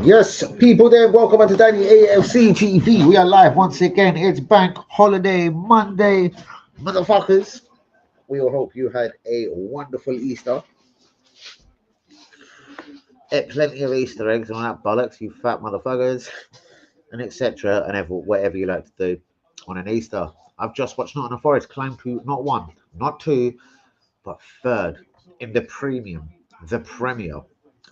Yes, people there, welcome back to Danny AFC TV. We are live once again. It's Bank Holiday Monday. Motherfuckers, we all hope you had a wonderful Easter. Ate plenty of Easter eggs and all that bollocks, you fat motherfuckers, and etc. and whatever you like to do on an Easter. I've just watched Nottingham Forest climb to not one, not two, but third in the Premier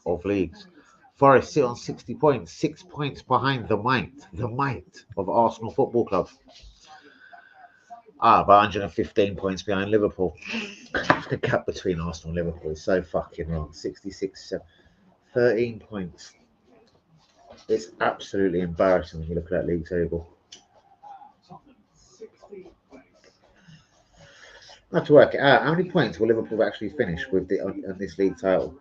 of leagues. Forest sit on 60 points, 6 points behind the might of Arsenal Football Club. About 115 points behind Liverpool. The gap between Arsenal and Liverpool is so fucking wrong. 66, 13 points. It's absolutely embarrassing when you look at that league table. I have to work it out. How many points will Liverpool actually finish with on this league title?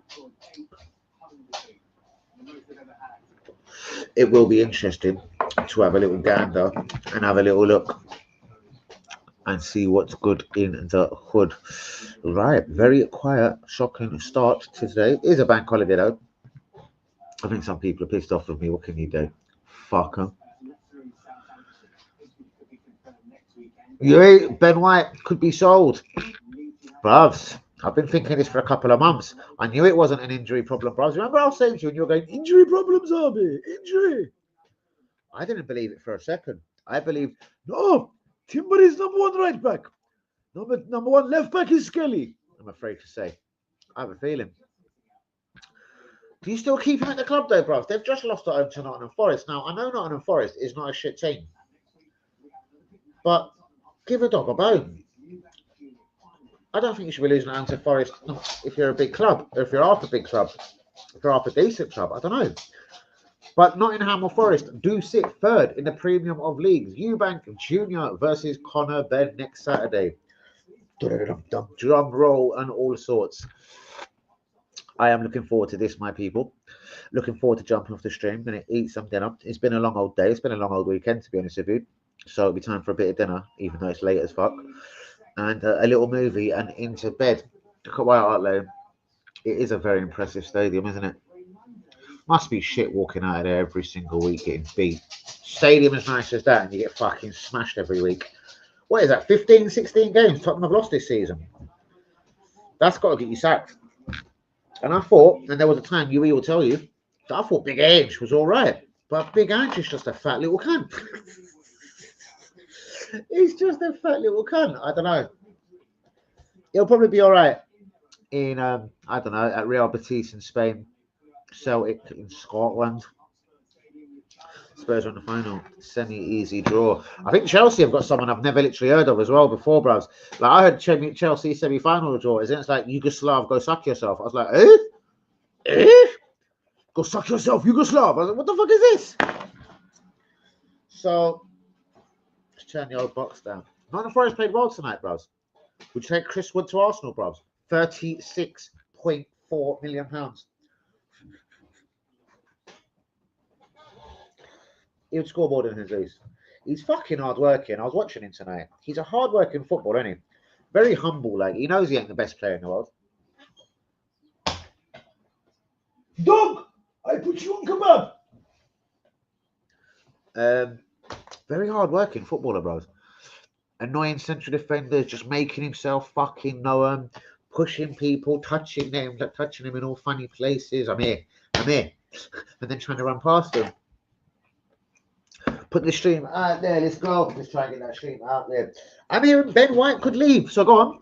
It will be interesting to have a little gander and have a little look and see what's good in the hood. Right, very quiet, shocking start to today. It is a bank holiday though. I think some people are pissed off with me. What can you do? Fuck them. Ben White could be sold. Bruvs, I've been thinking this for a couple of months. I knew it wasn't an injury problem, bruvs. Remember I was saying to you and you were going, injury problems, Arby, injury. I didn't believe it for a second. I believed, no, Timber is number one right back. Number one left back is Skelly. I'm afraid to say. I have a feeling. Do you still keep him at the club though, bruv? They've just lost at home to Nottingham Forest. Now, I know Nottingham Forest is not a shit team. But give a dog a bone. I don't think you should be losing at home to Forest if you're a big club, or if you're half a big club, if you're half a decent club. I don't know. But Nottingham or Forest do sit third in the premium of leagues. Eubank Jr. versus Connor Ben next Saturday. Drum roll and all sorts. I am looking forward to this, my people. Looking forward to jumping off the stream. Going to eat some dinner. It's been a long old day. It's been a long old weekend, to be honest with you. So it'll be time for a bit of dinner, even though it's late as fuck. And a little movie and into bed. Look at White Hart Lane. It is a very impressive stadium, isn't it? Must be shit walking out of there every single week getting beat. Stadium as nice as that and you get fucking smashed every week. What is that? 15, 16 games Tottenham have lost this season. That's got to get you sacked. And I thought, and there was a time UE will tell you, that I thought Big Ange was all right. But Big Ange is just a fat little cunt. He's just a fat little cunt. I don't know. He'll probably be all right in, I don't know, at Real Betis in Spain, Celtic in Scotland. Spurs are in the final. Semi-easy draw. I think Chelsea have got someone I've never literally heard of as well before, bros. Like I heard Chelsea semi-final draw. Isn't it? It's like Yugoslav, go suck yourself. I was like, go suck yourself, Yugoslav. I was like, what the fuck is this? So let's turn the old box down. Nottingham Forest played well tonight, bros. Would you take Chris Wood to Arsenal, bros? £36.4 million. He would score more than Jesus. He's fucking hard working. I was watching him tonight. He's a hard working footballer, isn't he? Very humble. Like he knows he ain't the best player in the world. Dog, I put you on kebab. Very hard working footballer, bros. Annoying central defenders, just making himself fucking known, pushing people, touching them in all funny places. I'm here, and then trying to run past them. Put the stream out there. Let's go. Let's try and get that stream out there. I'm hearing Ben White could leave. So go on.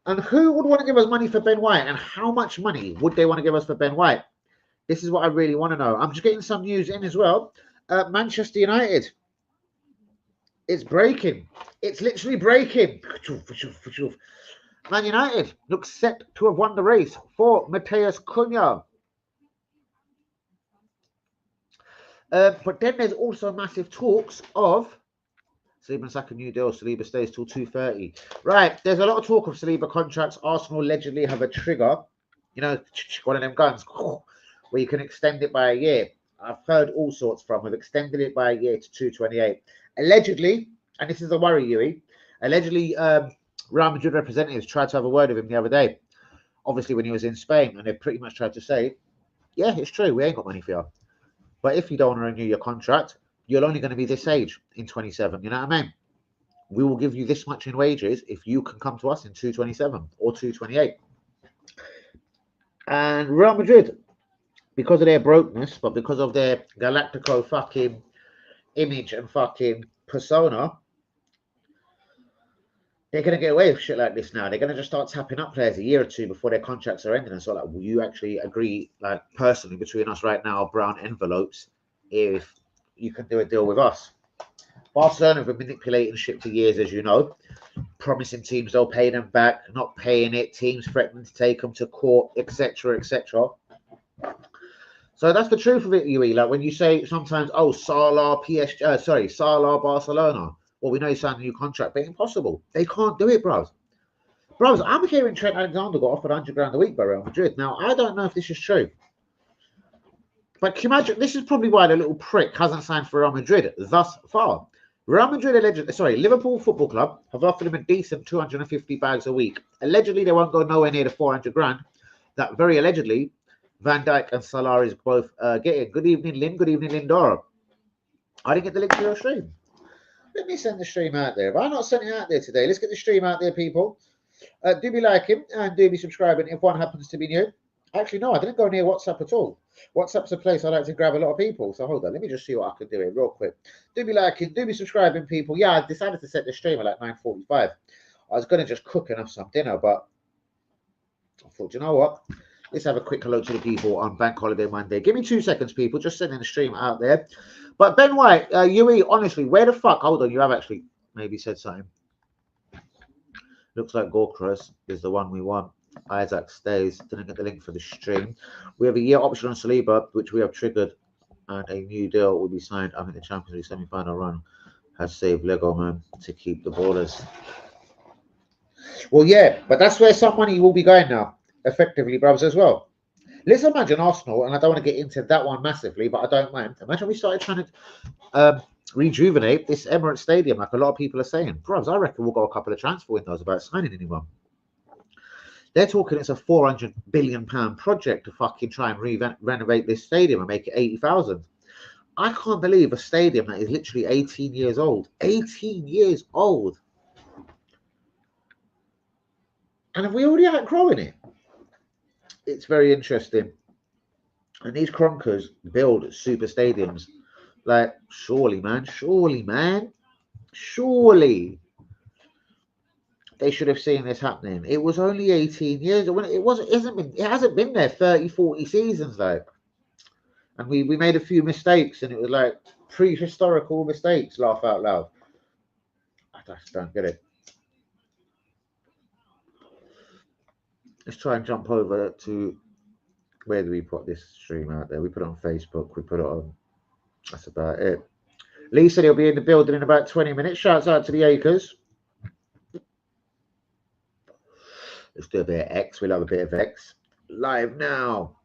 And who would want to give us money for Ben White? And how much money would they want to give us for Ben White? This is what I really want to know. I'm just getting some news in as well. Manchester United. It's breaking. It's literally breaking. Man United looks set to have won the race for Matheus Cunha. But then there's also massive talks of Saliba and Saka new deal. Saliba stays till 2:30. Right, there's a lot of talk of Saliba contracts. Arsenal allegedly have a trigger, you know, one of them guns, where you can extend it by a year. I've heard all sorts from. We've extended it by a year to 2/28. Allegedly, and this is a worry, Yui. Allegedly, Real Madrid representatives tried to have a word with him the other day, obviously when he was in Spain, and they pretty much tried to say, yeah, it's true, we ain't got money for you. But if you don't want to renew your contract, you're only going to be this age in 27. You know what I mean? We will give you this much in wages if you can come to us in 227 or 228. And Real Madrid, because of their brokenness, but because of their Galactico fucking image and fucking persona, they're going to get away with shit like this now. They're going to just start tapping up players a year or two before their contracts are ending. And so, like, will you actually agree, like, personally, between us right now, brown envelopes, if you can do a deal with us? Barcelona have been manipulating shit for years, as you know, promising teams they'll pay them back, not paying it, teams threatening to take them to court, etc., etc. So that's the truth of it, UE. Like when you say sometimes, oh, Salah, Salah, Barcelona. Well, we know he signed a new contract, but impossible. They can't do it, bros. Bros, I'm hearing Trent Alexander got offered 100 grand a week by Real Madrid. Now, I don't know if this is true. But can you imagine, this is probably why the little prick hasn't signed for Real Madrid thus far. Real Madrid Liverpool Football Club have offered him a decent 250 bags a week. Allegedly, they won't go nowhere near the 400 grand. That very allegedly, Van Dijk and Salah is both getting. Good evening, Lynn. Good evening, Lindora. I didn't get the link to your stream. Let me send the stream out there. But I'm not sending it out there today. Let's get the stream out there, people. Do be liking and do be subscribing if one happens to be new. Actually, no, I didn't go near WhatsApp at all. WhatsApp's a place I like to grab a lot of people. So hold on, let me just see what I can do here real quick. Do be liking, do be subscribing, people. Yeah, I decided to set the stream at like 9:45. I was going to just cook and have some dinner, but I thought, you know what? Let's have a quick hello to the people on Bank Holiday Monday. Give me 2 seconds, people. Just sending the stream out there. But Ben White, UE, honestly, where the fuck? Hold on, you have actually maybe said something. Looks like Gorkras is the one we want. Isaac stays. Didn't get the link for the stream. We have a year option on Saliba, which we have triggered, and a new deal will be signed. I think the Champions League semi-final run has saved Lego Man to keep the ballers. Well, yeah, but that's where some money will be going now, effectively, brothers, as well. Let's imagine Arsenal, and I don't want to get into that one massively, but I don't mind. Imagine we started trying to rejuvenate this Emirates Stadium, like a lot of people are saying. Bros, I reckon we'll go a couple of transfer windows about signing anyone. They're talking it's a £400 billion project to fucking try and renovate this stadium and make it 80,000. I can't believe a stadium that is literally 18 years old. 18 years old. And have we already outgrown it? It's very interesting. And these cronkers build super stadiums. Like, surely, man. They should have seen this happening. It was only 18 years. It hasn't been there 30, 40 seasons, like. And we made a few mistakes, and it was like prehistorical mistakes, laugh out loud. I just don't get it. Let's try and jump over to, where do we put this stream out there? We put it on Facebook. We put it on, that's about it. Lee said he'll be in the building in about 20 minutes. Shouts out to the Acres. Let's do a bit of X. We love a bit of X. Live now.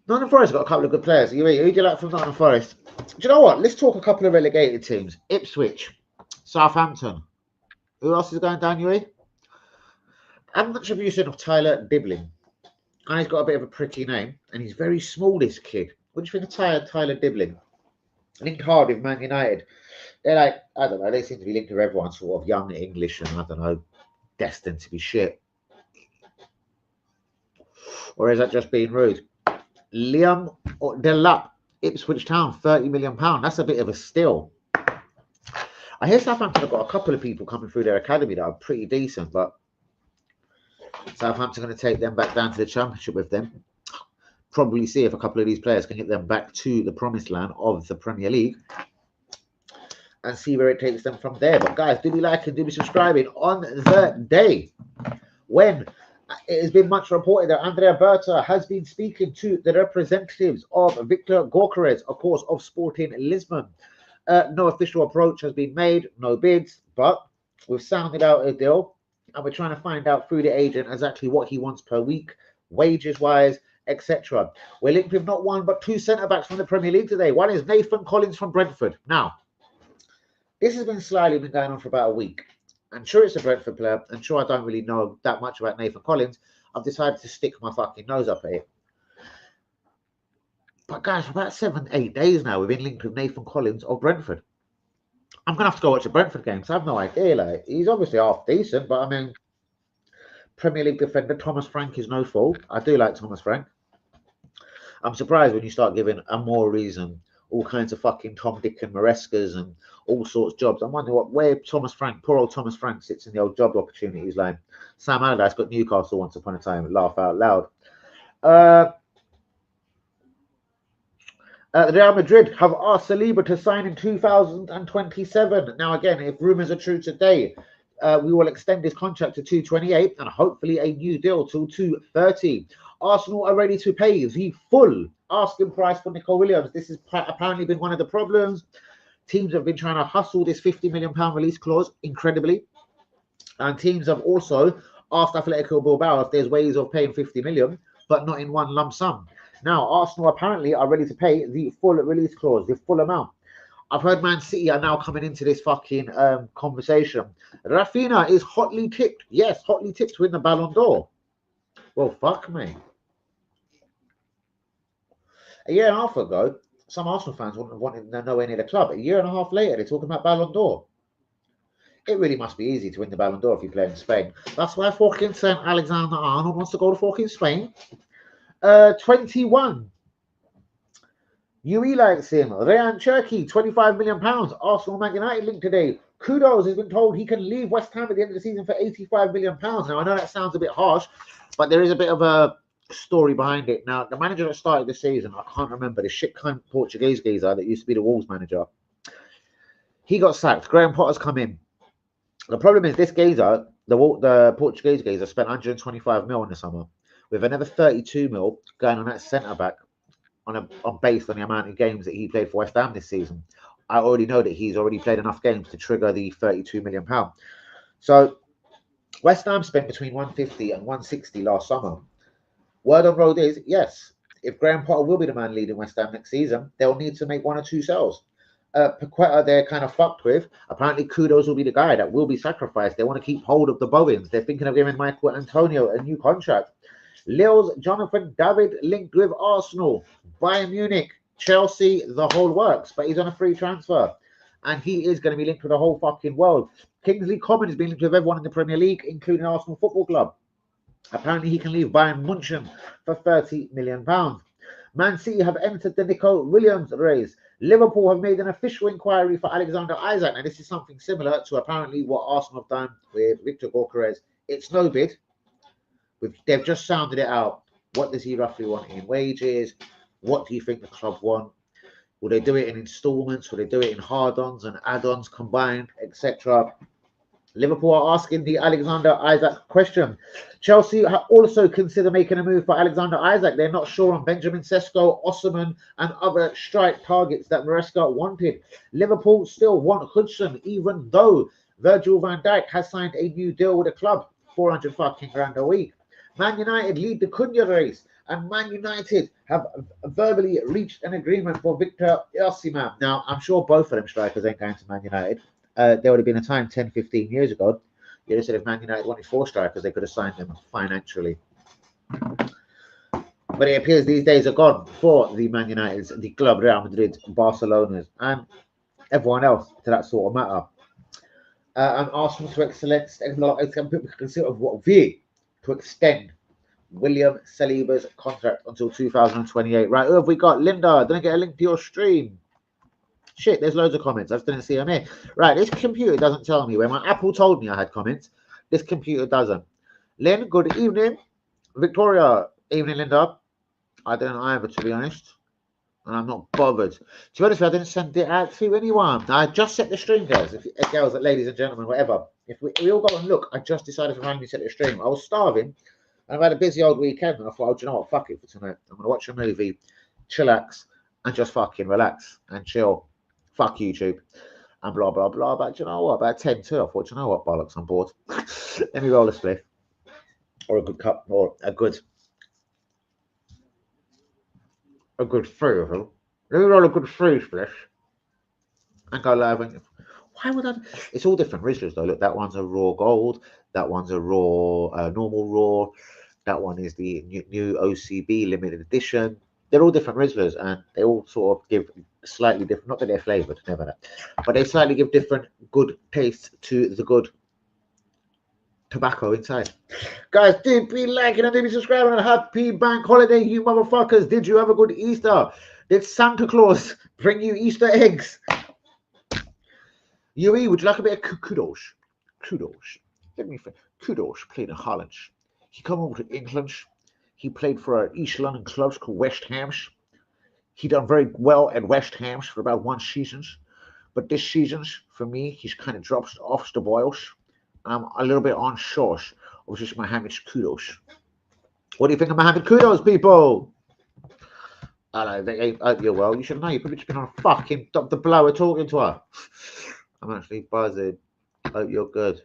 Nottingham Forest got a couple of good players. Who do you like from Nottingham Forest? Do you know what? Let's talk a couple of relegated teams. Ipswich, Southampton. Who else is going down, UE? How much have you seen of Tyler Dibling? And he's got a bit of a pricky name, and he's very small, this kid. What do you think of Tyler Dibling? Linked hard with Man United. They're like, I don't know, they seem to be linked with everyone, sort of young English and, I don't know, destined to be shit. Or is that just being rude? Liam Delap, Ipswich Town, £30 million. That's a bit of a steal. I hear Southampton have got a couple of people coming through their academy that are pretty decent, but Southampton are going to take them back down to the Championship with them. Probably see if a couple of these players can get them back to the promised land of the Premier League and see where it takes them from there. But guys, do be liking, do be subscribing on the day when it has been much reported that Andrea Berta has been speaking to the representatives of Victor Gyökeres, of course, of Sporting Lisbon. No official approach has been made, no bids, but we've sounded out a deal and we're trying to find out through the agent exactly what he wants per week, wages-wise, etc. We're linked with not one but two centre-backs from the Premier League today. One is Nathan Collins from Brentford. Now, This has been slyly been going on for about a week. I'm sure it's a Brentford player. I'm sure I don't really know that much about Nathan Collins. I've decided to stick my fucking nose up at it. But guys, for about 7, 8 days now, we've been linked with Nathan Collins of Brentford. I'm gonna have to go watch a Brentford game because I have no idea. Like, he's obviously half decent, but I mean, Premier League defender Thomas Frank is no fool. I do like Thomas Frank. I'm surprised when you start giving Amories and all kinds of fucking Tom, Dick, and Marescas and all sorts of jobs. I'm wondering where Thomas Frank, poor old Thomas Frank, sits in the old job opportunities line. Sam Allardyce got Newcastle once upon a time. Laugh out loud. Real Madrid have asked Saliba to sign in 2027. Now, again, if rumours are true today, we will extend his contract to 228 and hopefully a new deal till 230. Arsenal are ready to pay the full asking price for Nico Williams. This has apparently been one of the problems. Teams have been trying to hustle this £50 million release clause incredibly. And teams have also asked Atletico Bilbao if there's ways of paying 50 million, but not in one lump sum. Now, Arsenal apparently are ready to pay the full release clause, the full amount. I've heard Man City are now coming into this fucking conversation. Rafinha is hotly tipped. Yes, hotly tipped to win the Ballon d'Or. Well, fuck me. A year and a half ago, some Arsenal fans wanted nowhere near the club. A year and a half later, they're talking about Ballon d'Or. It really must be easy to win the Ballon d'Or if you play in Spain. That's why fucking St. Alexander-Arnold wants to go to fucking Spain. 21. UE likes him. Ryan Cherky, £25 million. Arsenal Man United linked today. Kudos has been told he can leave West Ham at the end of the season for £85 million. Now, I know that sounds a bit harsh, but there is a bit of a story behind it. Now, the manager that started the season, I can't remember, the shit cunt Portuguese geezer that used to be the Wolves manager. He got sacked. Graham Potter's come in. The problem is this geezer, the Portuguese geezer, spent 125 mil in the summer, with another 32 mil going on that centre back based on the amount of games that he played for West Ham this season. I already know that he's already played enough games to trigger the £32 million. So West Ham spent between 150 and 160 last summer. Word on road is, yes, if Graham Potter will be the man leading West Ham next season, they'll need to make 1 or 2 sales. Paqueta, they're kind of fucked with. Apparently, Kudos will be the guy that will be sacrificed. They want to keep hold of the Bowens. They're thinking of giving Michael Antonio a new contract. Lille's Jonathan David linked with Arsenal, Bayern Munich, Chelsea, the whole works, but he's on a free transfer. And he is going to be linked with the whole fucking world. Kingsley Coman has been linked with everyone in the Premier League, including Arsenal Football Club. Apparently, he can leave Bayern Munchen for £30 million. Man City have entered the Nico Williams race. Liverpool have made an official inquiry for Alexander Isak. Now, this is something similar to apparently what Arsenal have done with Victor Gyökeres. It's no bid. They've just sounded it out. What does he roughly want in wages? What do you think the club want? Will they do it in installments? Will they do it in hard-ons and add-ons combined, etc.? Liverpool are asking the Alexander Isak question. Chelsea also consider making a move for Alexander Isak. They're not sure on Benjamin Sesko, Osimhen, and other strike targets that Maresca wanted. Liverpool still want Hudson, even though Virgil van Dijk has signed a new deal with the club, 400 fucking grand a week. Man United lead the Cunha race, and Man United have verbally reached an agreement for Victor Osimhen. Now, I'm sure both of them strikers ain't going to Man United. There would have been a time 10, 15 years ago, you said if Man United wanted 4 strikers, they could have signed them financially. But it appears these days are gone for the Man Uniteds, the Club Real Madrid, Barcelona's, and everyone else to that sort of matter. And Arsenal to extend William Saliba's contract until 2028. Right, who have we got? Linda, didn't get a link to your stream. Shit, there's loads of comments. I just didn't see them here. Right, this computer doesn't tell me. When my Apple told me I had comments, this computer doesn't. Lynn, good evening. Victoria, evening, Linda. I don't either, to be honest. And I'm not bothered. To be honest, I didn't send it out to anyone. I just set the stream, girls. Girls, ladies and gentlemen, whatever. If we all go and look, I just decided to randomly set the stream. I was starving. And I've had a busy old weekend. And I thought, oh, do you know what? Fuck it for tonight. I'm going to watch a movie, chillax, and just fucking relax and chill. Fuck YouTube and blah blah blah. But you know what? About 10 2, I thought, you know what, bollocks, I'm bored. Let me roll a spliff or a good cup or a good free of them. Let me roll a good free spliff and go live. Why would I? It's all different Rizzlers though. Look, that one's a raw gold. That one's a raw, normal raw. That one is the new OCB limited edition. They're all different Rizzlers, and they all sort of give slightly different. Not that they're flavored, never that, but they slightly give different good taste to the good tobacco inside. Guys, did be liking and did be subscribing, and happy bank holiday, you motherfuckers. Did you have a good Easter? Did Santa Claus bring you Easter eggs? UE, would you like a bit of kudos? Kudos. Let me think. Kudos played in Holland. He come over to England. He played for an East London club called West Ham's. He done very well at West Ham's for about 1 season. But this season, for me, he's kind of dropped off the boils. I'm a little bit unsure of just Mohamed's kudos. What do you think of Mohamed Kudos, people? I hope you're well. You should know. You've probably just been on a fucking Dr. Blower talking to her. I'm actually buzzing. Hope you're good.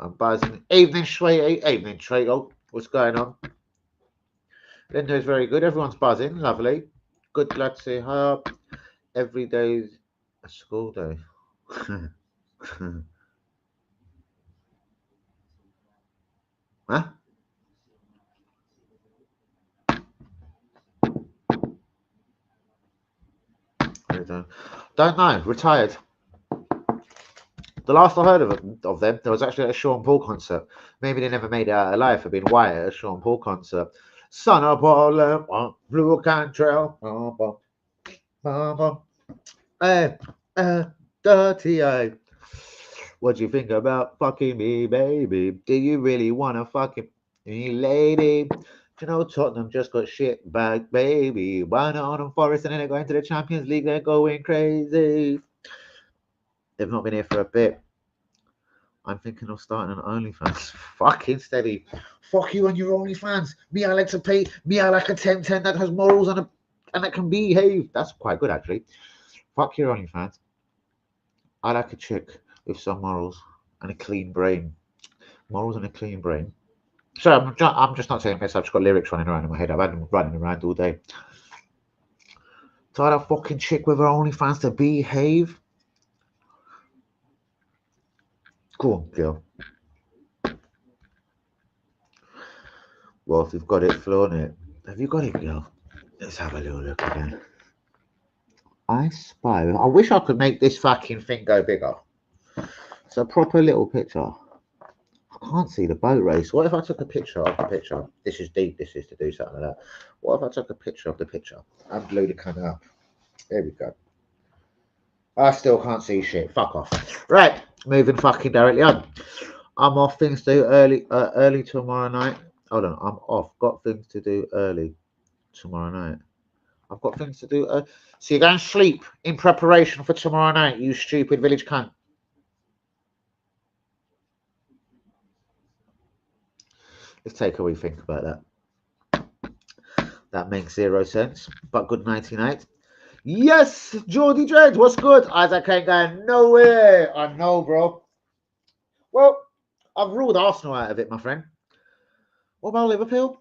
I'm buzzing. Evening, Sweetie. Evening, Treacle. What's going on? Linda's very good. Everyone's buzzing. Lovely. Good, glad to see her. Every day's a school day. Huh? Don't know. Retired. The last I heard of them, there was actually a Sean Paul concert. Maybe they never made it out alive for being white at a Sean Paul concert. Son of Paul, blue cantrell. Dirty eye. What do you think about fucking me, baby? Do you really want to fucking me, lady? You know, Tottenham just got shit back, baby. Why not on Forrest and then they're going to the Champions League? They're going crazy. They've not been here for a bit. I'm thinking of starting an OnlyFans. Fucking steady. Fuck you and your OnlyFans. Me, I like to pay. Me, I like a 10-10 that has morals and that can behave. That's quite good, actually. Fuck your OnlyFans. I like a chick with some morals and a clean brain. Morals and a clean brain. So I'm just not saying this. I've just got lyrics running around in my head. I've had them running around all day. Tell that fucking chick with her OnlyFans to behave. Go on, girl. Well, if you've got it, flaunt it. Have you got it, girl? Let's have a little look again. I spy. I wish I could make this fucking thing go bigger. It's a proper little picture. I can't see the boat race. What if I took a picture of the picture? This is deep. This is to do something like that. What if I took a picture of the picture and blew the camera up? There we go. I still can't see shit. Fuck off. Right, moving fucking directly on. I'm off. Things to do early tomorrow night. Hold on, I'm off. Got things to do early tomorrow night. I've got things to do. So you're going to sleep in preparation for tomorrow night, you stupid village cunt. Let's take a wee think about that. That makes 0 sense. But good nighty night. Yes, Geordie Dread, what's good? Isaac ain't going nowhere. I know, bro. Well, I've ruled Arsenal out of it, my friend. What about Liverpool?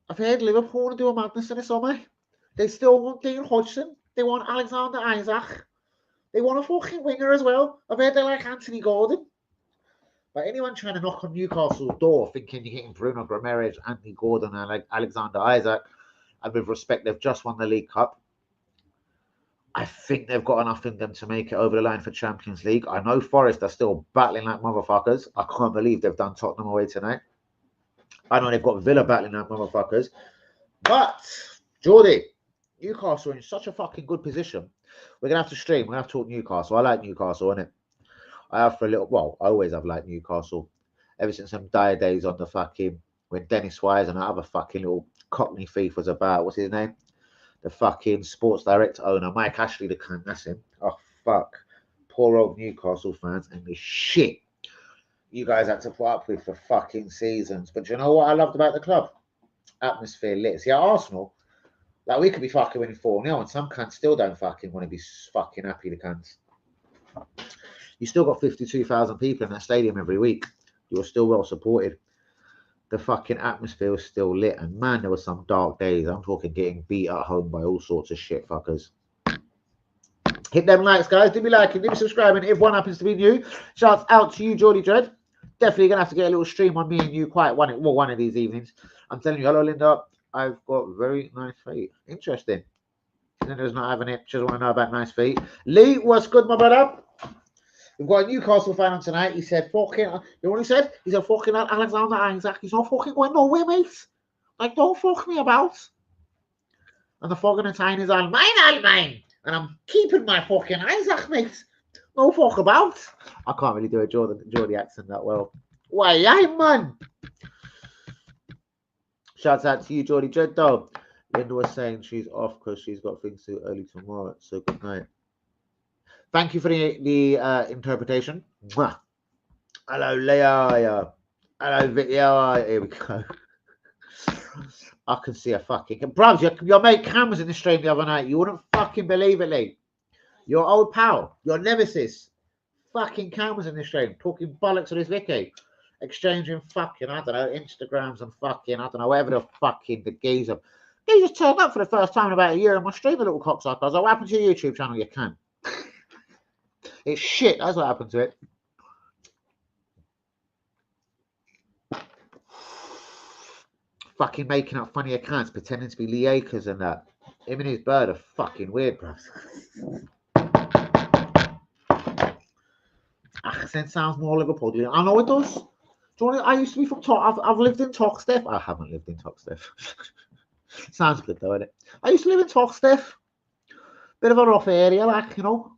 I've heard Liverpool want to do a madness in the summer. They still want Dean Hodgson. They want Alexander Isaac. They want a fucking winger as well. I've heard they like Anthony Gordon. But anyone trying to knock on Newcastle's door thinking you're getting Bruno Guimaraes, Anthony Gordon, and Alexander Isaac, and with respect, they've just won the League Cup. I think they've got enough in them to make it over the line for Champions League. I know Forrest are still battling like motherfuckers. I can't believe they've done Tottenham away tonight. I know they've got Villa battling like motherfuckers. But, Geordie, Newcastle are in such a fucking good position. We're going to have to stream. We're going to have to talk Newcastle. I like Newcastle, innit? I have for a little, well, I always have liked Newcastle. Ever since them dire days on the fucking, when Dennis Wise and that other fucking little cockney thief was about, what's his name? The fucking Sports Direct owner, Mike Ashley, the cunt, that's him. Oh, fuck. Poor old Newcastle fans and the shit you guys had to put up with for fucking seasons. But you know what I loved about the club? Atmosphere lit. See, at Arsenal, like, we could be fucking winning 4-0 and some cunts still don't fucking want to be fucking happy, the cunts. You still got 52,000 people in that stadium every week. You're still well supported. The fucking atmosphere was still lit. And man, there were some dark days. I'm talking getting beat at home by all sorts of shit fuckers. Hit them likes, guys. Do be liking, do be subscribing. If one happens to be new, shouts out to you, Geordie Dread. Definitely gonna have to get a little stream on me and you one of these evenings. I'm telling you, hello Linda. I've got very nice feet. Interesting. Linda's not having it. She doesn't want to know about nice feet. Lee, what's good, my brother? We've got a Newcastle fan on tonight. He said, fucking, you know what he said? He said, fucking Alexander Isaac. He's not fucking going nowhere, mate. Like, don't fuck me about. And the fucking time is on mine. And I'm keeping my fucking Isaac, mate. No fuck about. I can't really do a Geordie accent that well. Why, yeah, man. Shouts out to you, Geordie Dread, though. Linda was saying she's off because she's got things to do early tomorrow. So good night. Thank you for the interpretation. Mwah. Hello, Leah. Hello, Victor. Here we go. I can see a fucking... Bros, your mate Cam was in the stream the other night. You wouldn't fucking believe it, Lee. Your old pal, your nemesis, fucking Cam was in the stream, talking bollocks on his Vicky. Exchanging fucking, I don't know, Instagrams and fucking, I don't know, whatever the fucking the geezer. He just turned up for the first time in about a year on my stream, the little cocksucker. I was like, what happened to your YouTube channel, you cunt? It's shit, that's what happened to it. Fucking making up funny accounts, pretending to be Lee Akers and that. Him and his bird are fucking weird, bro. Accent sounds more Liverpool. I know it does. I used to be from I've lived in Toxteth. I haven't lived in Toxteth. Sounds good though, isn't it? I used to live in Toxteth. Bit of a rough area, like, you know.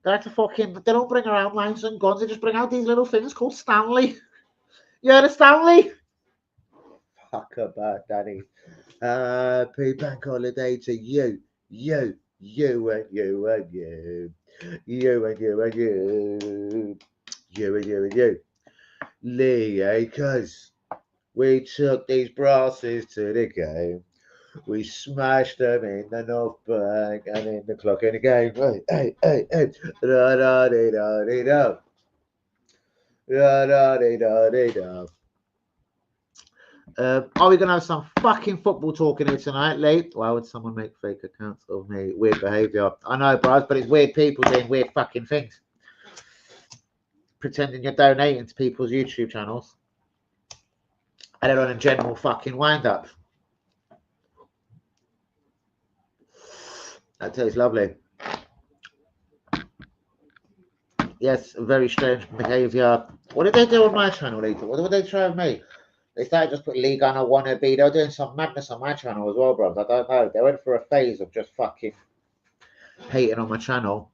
They like to fucking, they don't bring around knives and guns, they just bring out these little things called Stanley. You heard of Stanley? Fuck about Danny. Happy bank holiday to you. You and you and you and you. You and you and you. You and you and you. Lee Akers. We took these brasses to the game. We smashed them in the North Bank and in the clock in the game. Hey. Da da dee da dee da. Da da dee da dee da. Are we going to have some fucking football talking here tonight, Lee? Why would someone make fake accounts of me? Weird behaviour. I know, bros, but it's weird people doing weird fucking things. Pretending you're donating to people's YouTube channels. And then on a general fucking wind-up. That tastes lovely. Yes, very strange behaviour. What did they do on my channel, Lee? What did they try with me? They started just put League on a wannabe. They were doing some madness on my channel as well, bro. I don't know. They went for a phase of just fucking hating on my channel.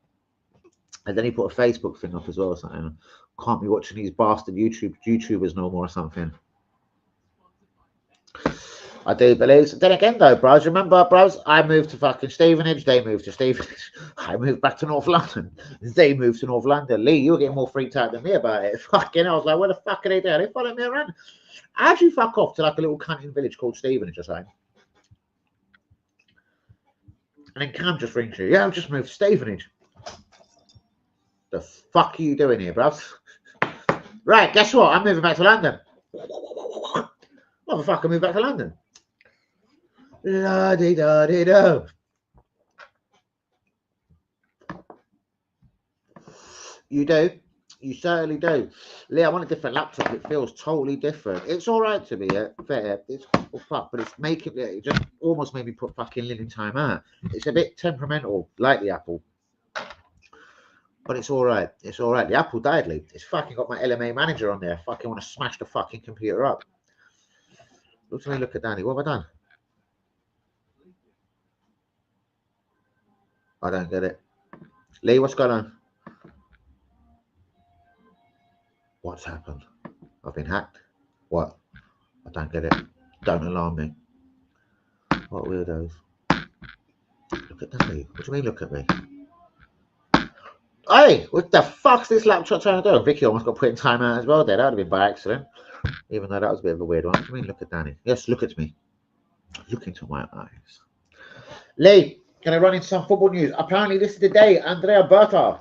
And then he put a Facebook thing up as well or something. Can't be watching these bastard YouTubers no more or something. I do believe. Then again, though, bros, remember, bros, I moved to fucking Stevenage. They moved to Stevenage. I moved back to North London. They moved to North London. Lee, you were getting more freaked out than me about it. Fucking hell. I was like, where the fuck are they doing? They following me around. How'd you fuck off to like a little cunting village called Stevenage or something? And then Cam just rings you. Yeah, I've just moved to Stevenage. The fuck are you doing here, bruv? Right, guess what? I'm moving back to London. Motherfucker, moved back to London. La-dee-da-dee-do. You do. You certainly do. Lee, I want a different laptop. It feels totally different. It's all right to me, fair. It's fuck, but it's making it just almost made me put fucking Lynn in time out. It's a bit temperamental, like the Apple. But it's all right. It's all right. The Apple died, Lee. It's fucking got my LMA manager on there. I fucking want to smash the fucking computer up. Look at me, look at Danny. What have I done? I don't get it. Lee, what's going on? What's happened? I've been hacked. What? I don't get it. Don't alarm me. What weirdos? Look at Danny. What do you mean, look at me? Hey, what the fuck's this laptop trying to do? Vicky almost got put in timeout as well there. That would have been by accident. Even though that was a bit of a weird one. What do you mean, look at Danny? Yes, look at me. Look into my eyes. Lee, can I run into some football news? Apparently, this is the day Andrea Berta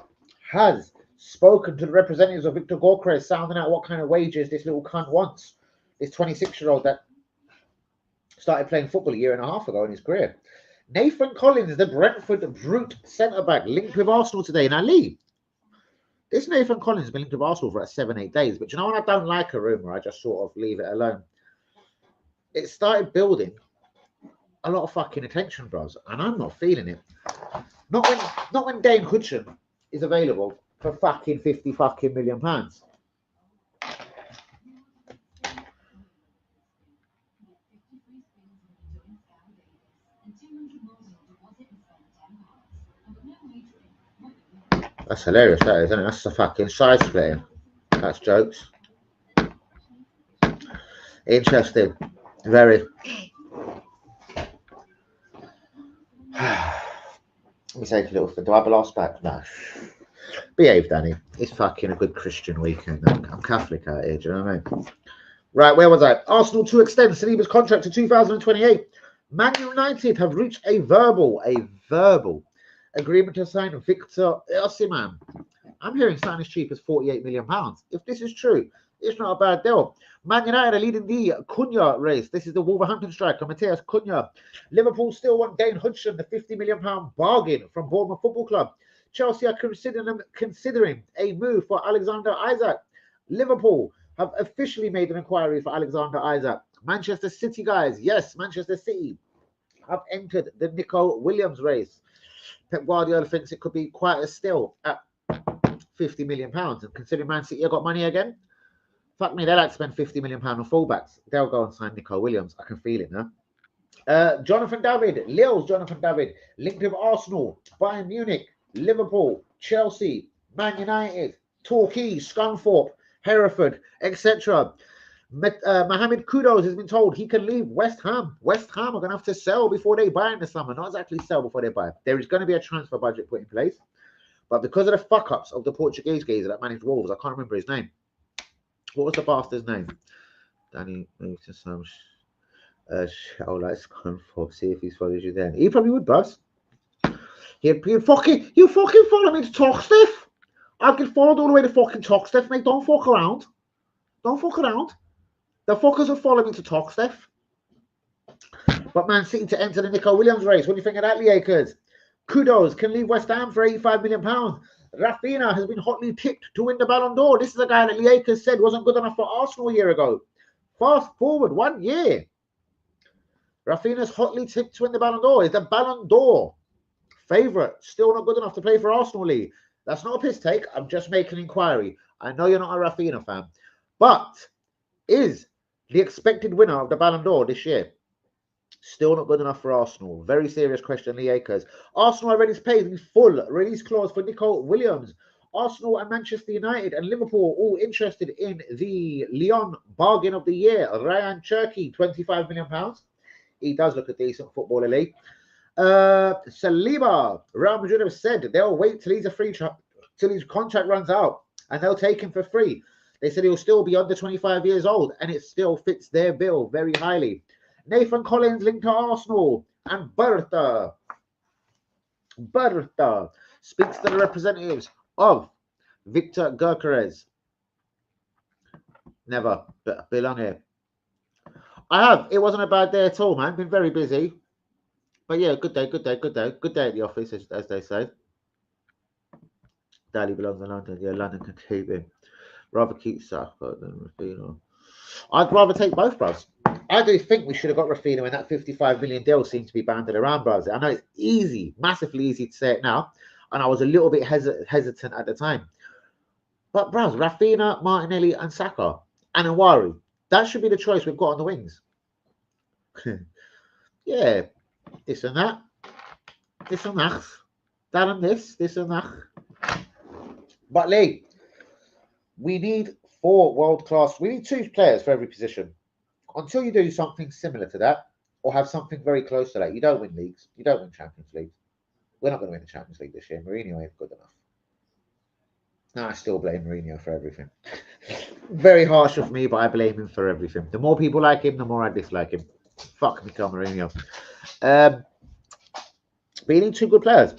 has spoken to the representatives of Victor Gokres, sounding out what kind of wages this little cunt wants. This 26-year-old that started playing football a year and a half ago in his career. Nathan Collins, the Brentford brute centre-back, linked with Arsenal today. Now, Lee, this Nathan Collins has been linked with Arsenal for like 7-8 days. But you know when I don't like a rumour, I just sort of leave it alone. It started building a lot of fucking attention, bros, and I'm not feeling it. Not when Dane Hudson is available for fucking 50 fucking million pounds. That's hilarious, that is, isn't it? That's a fucking side splitting. That's jokes. Interesting. Very. Let me take a little thing. Do I have a last back? No. Behave, Danny. It's fucking a good Christian weekend. I'm Catholic out here, do you know what I mean? Right, where was I? Arsenal to extend Saliba's contract to 2028. Man United have reached a verbal agreement to sign Victor Osimhen. I'm hearing something as cheap as £48 million. If this is true, it's not a bad deal. Man United are leading the Cunha race. This is the Wolverhampton striker, Matheus Cunha. Liverpool still want Dane Hudson, the £50 million bargain from Bournemouth Football Club. Chelsea are considering a move for Alexander Isak. Liverpool have officially made an inquiry for Alexander Isak. Manchester City, guys, yes, Manchester City have entered the Nico Williams race. Pep Guardiola thinks it could be quite a steal at £50 million. And considering Man City have got money again, fuck me, they like to spend £50 million on fullbacks. They'll go and sign Nico Williams. I can feel it now. Jonathan David, Lille's Jonathan David, linked with Arsenal, Bayern Munich, Liverpool, Chelsea, Man United, Torquay, Scunthorpe, Hereford, etc. Mohamed Kudus has been told he can leave West Ham. West Ham are going to have to sell before they buy in the summer. Not exactly sell before they buy. There is going to be a transfer budget put in place. But because of the fuck-ups of the Portuguese geezer that managed Wolves, I can't remember his name. What was the bastard's name? Danny moved to some show like Scunthorpe. See if he follows you then. He probably would, buzz. You fucking follow me to talk stuff. I've been followed all the way to fucking talk stuff, mate. Don't fuck around. Don't fuck around. The fuckers will follow me to talk stuff. But Man City to enter the Nico Williams race. What do you think of that, Liakers? Kudus can leave West Ham for £85 million. Rafinha has been hotly picked to win the Ballon d'Or. This is a guy that Liakers said wasn't good enough for Arsenal a year ago. Fast forward 1 year. Rafinha's hotly tipped to win the Ballon d'Or. Is the Ballon d'Or favourite still not good enough to play for Arsenal, Lee? That's not a piss take. I'm just making an inquiry. I know you're not a Rafinha fan. But is the expected winner of the Ballon d'Or this year still not good enough for Arsenal? Very serious question, Lee Akers. Arsenal already paid the full release clause for Nico Williams. Arsenal and Manchester United and Liverpool all interested in the Lyon bargain of the year. Ryan Cherky, £25 million. He does look a decent footballer, Lee. Saliba, Real Madrid have said they'll wait till he's a free till his contract runs out and they'll take him for free. They said he'll still be under 25 years old and it still fits their bill very highly. Nathan Collins linked to Arsenal and Bertha speaks to the representatives of Victor Gyökeres. Never belong here. I have. It wasn't a bad day at all, man. Been very busy. But yeah, good day. Good day at the office, as they say. Daly belongs in London. Yeah, London can keep him. Rather keep Saka than Rafinha. I'd rather take both, bros. I do think we should have got Rafinha when that 55 million deal seemed to be banded around, bros. I know it's easy, massively easy to say it now, and I was a little bit hesitant at the time. But, bros, Rafinha, Martinelli, and Saka, and Awari, that should be the choice we've got on the wings. Yeah, this and that, this and that, that and this and that. But Lee, we need 4 world-class. We need 2 players for every position. Until you do something similar to that, or have something very close to that, you don't win leagues. You don't win Champions League. We're not going to win the Champions League this year. Mourinho ain't good enough. No, I still blame Mourinho for everything. Very harsh of me, but I blame him for everything. The more people like him, the more I dislike him. Fuck Mikel Mourinho. But you need 2 good players.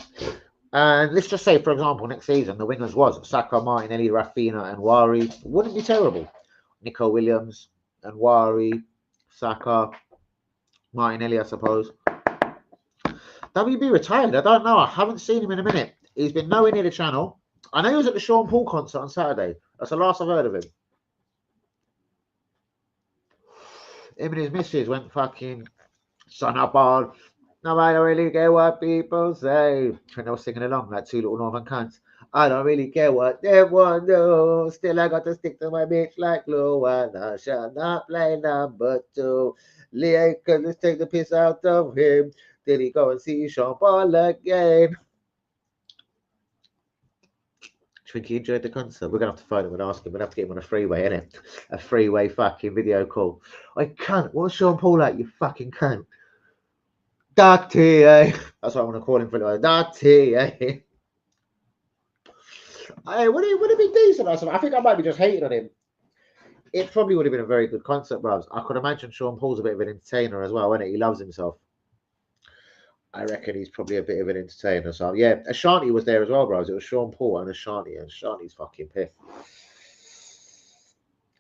And let's just say, for example, next season, the wingers was Saka, Martinelli, Rafinha, and Wari. Wouldn't be terrible. Nico Williams, and Wari, Saka, Martinelli, I suppose. WB retired. I don't know. I haven't seen him in a minute. He's been nowhere near the channel. I know he was at the Sean Paul concert on Saturday. That's the last I've heard of him. Him and his missus went fucking son up on. No, I don't really care what people say. When they were singing along like two little northern cunts. I don't really care what they want to do. Still, I got to stick to my bitch like glue. And I shall not play number two. Leah, let's take the piss out of him. Did he go and see Sean Paul again? Do you think he enjoyed the concert? We're going to have to phone him and ask him. We're going to have to get him on a freeway, innit? A freeway fucking video call. I can't. What's Sean Paul like, you fucking cunt? Dirty, eh? That's what I want to call him for a little. Dirty, eh? Hey, would it be decent or something? I think I might be just hating on him. It probably would have been a very good concert, bros. I could imagine Sean Paul's a bit of an entertainer as well, isn't it? He loves himself. I reckon he's probably a bit of an entertainer. So yeah, Ashanti was there as well, bros. It was Sean Paul and Ashanti, and Ashanti's fucking piff.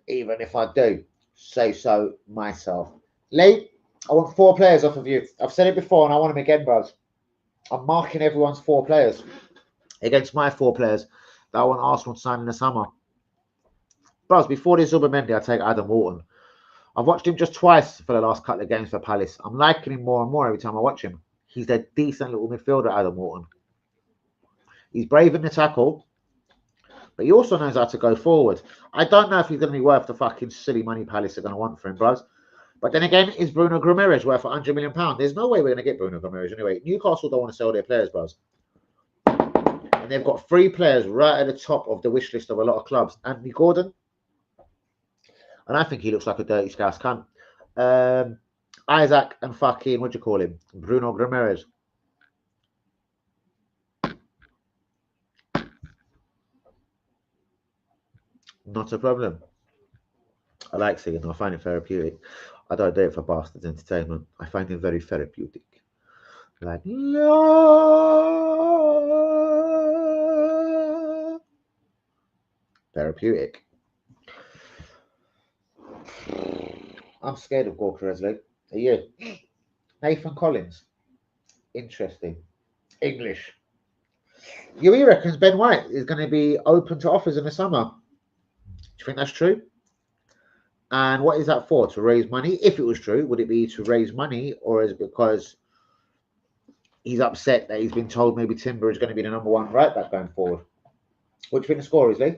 Even if I do say so myself. Lee, I want 4 players off of you. I've said it before and I want them again, bros. I'm marking everyone's 4 players against my 4 players that I want Arsenal to sign in the summer. Bros, before this Zubimendi, I take Adam Wharton. I've watched him just twice for the last couple of games for Palace. I'm liking him more and more every time I watch him. He's a decent little midfielder, Adam Wharton. He's brave in the tackle, but he also knows how to go forward. I don't know if he's going to be worth the fucking silly money Palace are going to want for him, bros. But then again, is Bruno Guimaraes worth £100 million? There's no way we're going to get Bruno Guimaraes anyway. Newcastle don't want to sell their players, bros. And they've got 3 players right at the top of the wish list of a lot of clubs. Anthony Gordon, and I think he looks like a dirty scouse cunt. Isaac and fucking, what do you call him? Bruno Guimaraes. Not a problem. I like singing. I find it therapeutic. I don't do it for bastards entertainment. I find it very therapeutic. Like, love. Therapeutic. I'm scared of Gorka Leslie. Are you? Nathan Collins. Interesting. English. He reckons Ben White is going to be open to offers in the summer. Do you think that's true? And what is that for? To raise money? If it was true, would it be to raise money, or is it because he's upset that he's been told maybe Timber is going to be the number 1 right back going forward? What do you think the score is, Lee?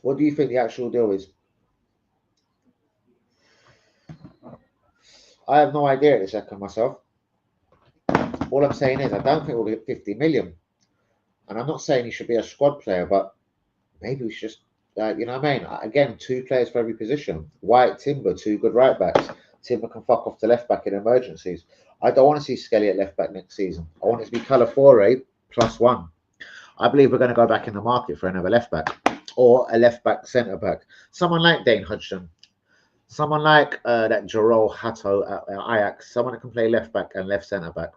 What do you think the actual deal is? I have no idea at the second myself. All I'm saying is I don't think we'll get 50 million. And I'm not saying he should be a squad player, but maybe we should just, you know what I mean? Again, 2 players for every position. White, Timber, 2 good right backs. Timber can fuck off to left back in emergencies. I don't want to see Skelly at left back next season. I want it to be Calafiore +1. I believe we're going to go back in the market for another left back or a left back centre back. Someone like Dane Hudson. Someone like that Jarol Hato at Ajax. Someone that can play left back and left centre back.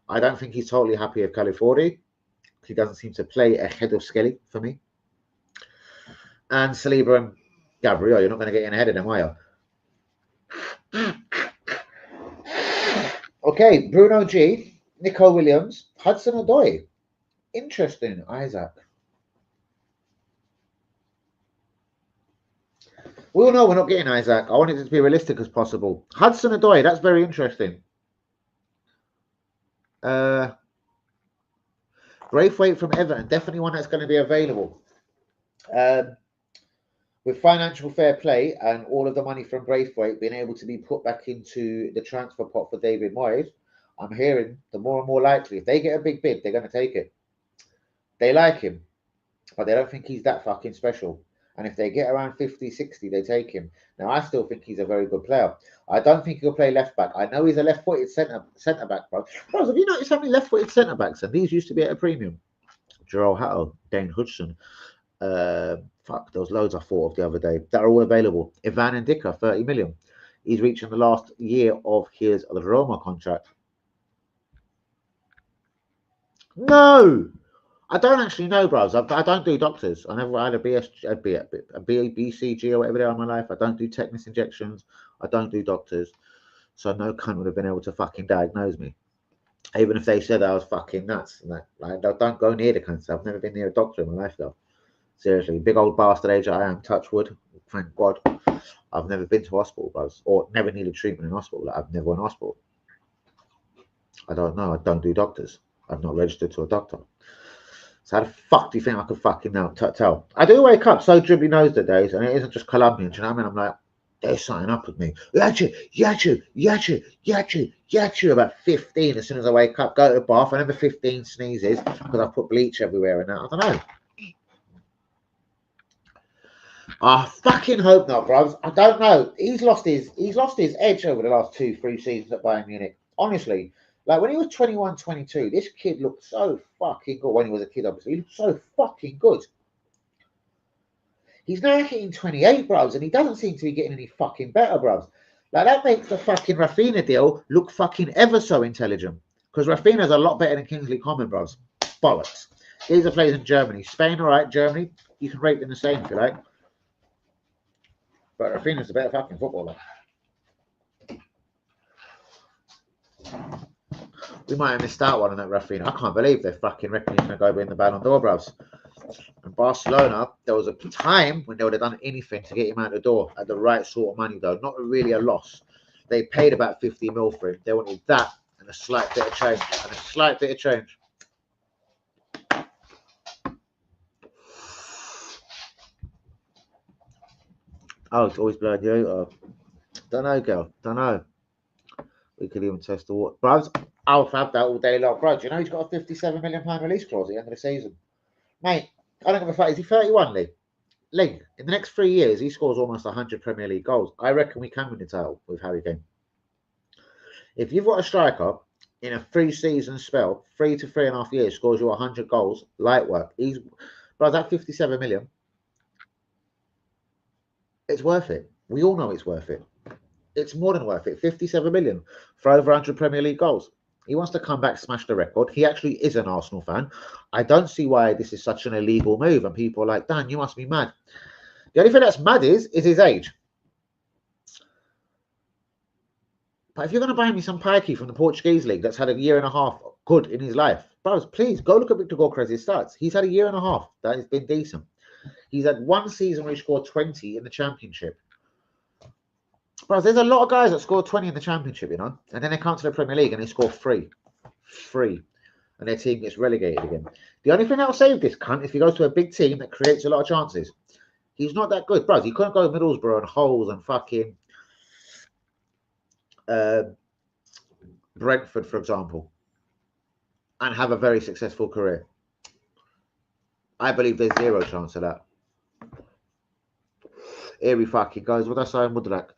I don't think he's totally happy with Calafiore. He doesn't seem to play ahead of Skelly for me. And Saliba and Gabriel, you're not going to get in ahead of them, are you? Okay, Bruno G, Nico Williams, Hudson Odoi. Interesting, Isaac. We all know we're not getting Isaac. I want it to be realistic as possible. Hudson Odoi, that's very interesting. Braithwaite from Everton, definitely one that's going to be available. With financial fair play and all of the money from Braithwaite being able to be put back into the transfer pot for David Moyes, I'm hearing the more and more likely, if they get a big bid, they're going to take it. They like him, but they don't think he's that fucking special. And if they get around 50, 60, they take him. Now, I still think he's a very good player. I don't think he'll play left back. I know he's a left-footed centre back, bro. Bro, have you noticed how many left-footed centre backs? And these used to be at a premium. Jarol Hato, Dane Hudson. There was loads I thought of the other day that are all available. Ivan Ndicka, 30 million. He's reaching the last year of his Roma contract. No! I don't actually know, bros. I don't do doctors. I never had a BCG or whatever they are in my life. I don't do tetanus injections. I don't do doctors. So no cunt would have been able to fucking diagnose me. Even if they said I was fucking nuts. And that, like, don't go near the cancer. I've never been near a doctor in my life, though. Seriously, big old bastard age I am, touch wood, thank God. I've never been to hospital, bros, or never needed treatment in hospital. Like, I've never went to hospital. I don't know. I don't do doctors. I'm not registered to a doctor. So how the fuck do you think I could fucking now tell? I do wake up so dribbly nosed the days, and it isn't just Colombian. Do you know what I mean? I'm like, there's something up with me. Yachu, about 15 as soon as I wake up, go to the bath, and then the 15 sneezes because I put bleach everywhere and that. I don't know. I fucking hope not, bros. I don't know. He's lost his edge over the last 2-3 seasons at Bayern Munich. Honestly, like when he was 21, 22, this kid looked so fucking good. When he was a kid, obviously, he looked so fucking good. He's now hitting 28, bros, and he doesn't seem to be getting any fucking better, bros. Like that makes the fucking Rafinha deal look fucking ever so intelligent. Because Rafinha's a lot better than Kingsley Coman, bros. Bollocks. These are players in Germany. Spain, all right, Germany, you can rate them the same if you like. But Rafinha's a better fucking footballer. We might have missed out one on that Rafinha. I can't believe they fucking reckon he's going to go win the Ballon d'Or, bros. In Barcelona, there was a time when they would have done anything to get him out the door at the right sort of money, though. Not really a loss. They paid about 50 mil for him. They wanted that and a slight bit of change. Oh, it's always blowing you. Don't know, girl. Don't know. We could even test the water. Bros, I'll have that all day long. Bro, do you know he's got a £57 million release clause at the end of the season? Mate, I don't give a fuck. Is he 31, Lee? Lee, in the next 3 years, he scores almost 100 Premier League goals. I reckon we can win the title with Harry Kane. If you've got a striker in a 3-season spell, 3 to 3.5 years, scores you 100 goals, light work. Bro, that 57 million, it's worth it. We all know it's worth it. It's more than worth it. 57 million for over 100 Premier League goals. He wants to come back, smash the record. He actually is an Arsenal fan. I don't see why this is such an illegal move. And people are like, Dan, you must be mad. The only thing that's mad is his age. But if you're going to buy me some pikey from the Portuguese league that's had a year and a half good in his life, bros, please go look at Victor Gyökeres's stats. He's had a year and a half that has been decent. He's had one season where he scored 20 in the Championship. Bro, there's a lot of guys that score 20 in the Championship, you know, and then they come to the Premier League and they score 3, and their team gets relegated again. The only thing that will save this cunt is if he goes to a big team that creates a lot of chances. He's not that good, bro. He couldn't go to Middlesbrough and Hull and fucking Brentford, for example, and have a very successful career. I believe there's zero chance of that. Here he fucking goes. What did I say? Mudrak.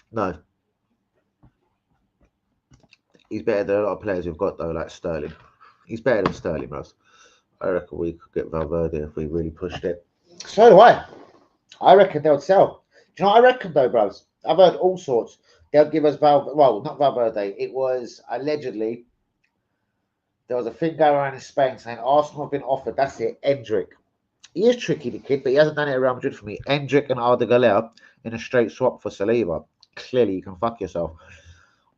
No. He's better than a lot of players we've got, though, like Sterling. He's better than Sterling, bros. I reckon we could get Valverde if we really pushed it. So do I. I reckon they'll sell. Do you know what I reckon, though, bros? I've heard all sorts. They'll give us well, not Valverde. It was allegedly, there was a thing going around in Spain saying Arsenal have been offered. That's it, Endrick. He is tricky, the kid, but he hasn't done it at Real Madrid for me. Endrick and Arda Güler in a straight swap for Saliba. Clearly, you can fuck yourself.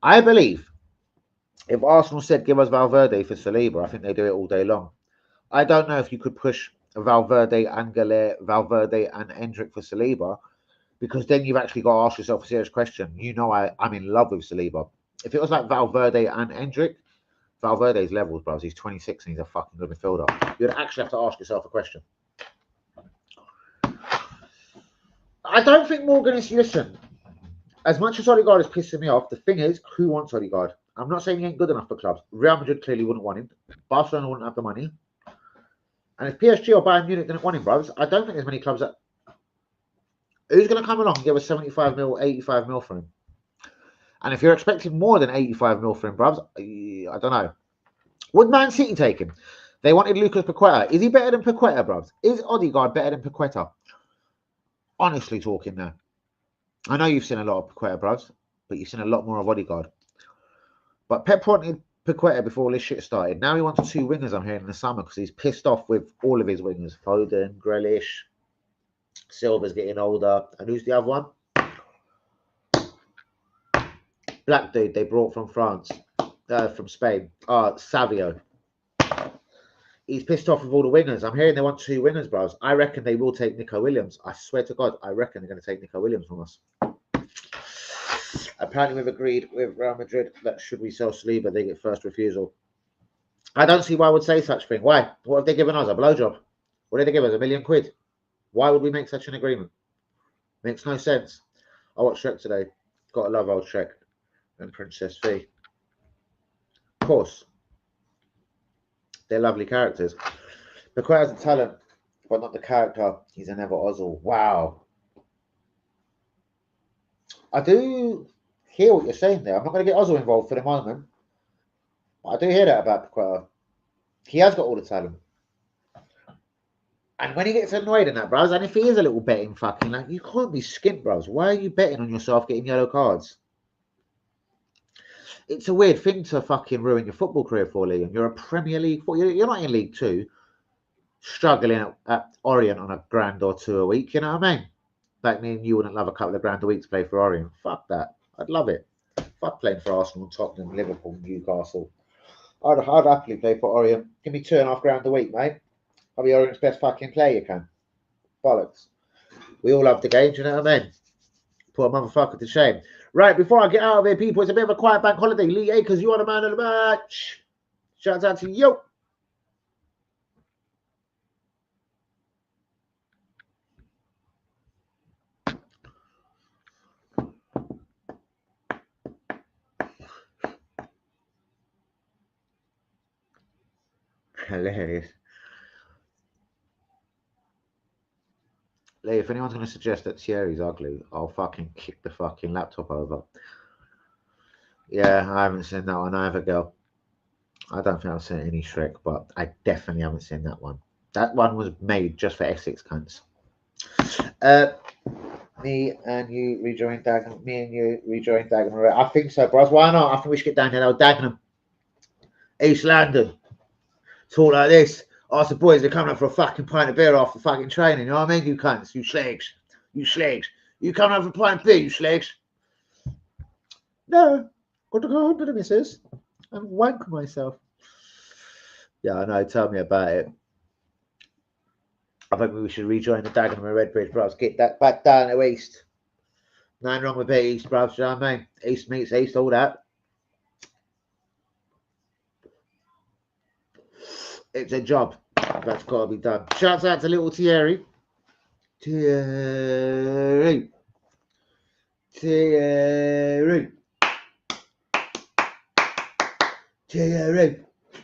I believe if Arsenal said give us Valverde for Saliba, I think they do it all day long. I don't know if you could push Valverde and Güler, Valverde and Endrick for Saliba, because then you've actually got to ask yourself a serious question. You know, I'm in love with Saliba. If it was like Valverde and Endrick, Valverde's levels, bros. He's 26 and he's a fucking good midfielder. You'd actually have to ask yourself a question. I don't think Morgan is, listen, as much as Odegaard is pissing me off, the thing is, who wants Odegaard? I'm not saying he ain't good enough for clubs. Real Madrid clearly wouldn't want him. Barcelona wouldn't have the money. And if PSG or Bayern Munich didn't want him, bros, I don't think there's many clubs that... Who's going to come along and give us 75 mil, 85 mil for him? And if you're expecting more than 85 mil for him, bros, I don't know. Would Man City take him? They wanted Lucas Paqueta. Is he better than Paqueta, bros? Is Odegaard better than Paqueta? Honestly talking now. I know you've seen a lot of Paqueta, bros, but you've seen a lot more of Odegaard. But Pep wanted Paqueta before all this shit started. Now he wants 2 wingers, I'm hearing, in the summer because he's pissed off with all of his wingers. Foden, Grealish, Silva's getting older. And who's the other one? black dude they brought from France, from Spain. Savio. He's pissed off with all the winners. I'm hearing they want 2 winners, bros. I reckon they will take Nico Williams. I swear to God, I reckon they're going to take Nico Williams from us. Apparently, we've agreed with Real Madrid that should we sell Saliba, they get first refusal. I don't see why I would say such thing. Why? What have they given us? A blowjob? What did they give us? £1 million? Why would we make such an agreement? Makes no sense. I watched Shrek today. Got to love old Shrek and Princess Fee. Of course. They're lovely characters. McQuaid has the talent, but not the character. He's a Never Ozil. Wow. I do hear what you're saying there. I'm not going to get Ozil involved for the moment. But I do hear that about McQuaid. He has got all the talent. And when he gets annoyed in that, bros, and if he is a little betting fucking, like, you can't be skint, bros. Why are you betting on yourself getting yellow cards? It's a weird thing to fucking ruin your football career for, Liam. You're a Premier League, you're not in League 2, struggling at Orient on a grand or 2 a week, you know what I mean? Like me and you wouldn't love a couple of grand a week to play for Orient. Fuck that. I'd love it. Fuck playing for Arsenal, Tottenham, Liverpool, Newcastle. I'd happily play for Orient. Give me £2.5 grand a week, mate. I'll be Orient's best fucking player, you can. Bollocks. We all love the game, do you know what I mean? Put a motherfucker to shame. Right, before I get out of here, people, it's a bit of a quiet bank holiday. Lee Akers, you are the man of the match. Shouts out to you. Hilarious. Lee, if anyone's going to suggest that Thierry's ugly, I'll fucking kick the fucking laptop over. Yeah, I haven't seen that one either, girl. I don't think I've seen any Shrek, but I definitely haven't seen that one. That one was made just for Essex cunts. Me and you rejoin Dagenham. I think so, bros. Why not? I think we should get down here. Dagenham. East London. Talk like this. Ask the boys, they're coming up for a fucking pint of beer after fucking training. You know what I mean? You cunts. You slags. You slags. You coming up for a pint of beer, you slags? No. Got to go home to the missus and wank myself. Yeah, I know. Tell me about it. I think we should rejoin the Dagenham and Redbridge, bros. Get that back down to East. Nothing wrong with East, bros. You know what I mean? East meets East, all that. It's a job that's got to be done. Shouts out to little Thierry. Thierry.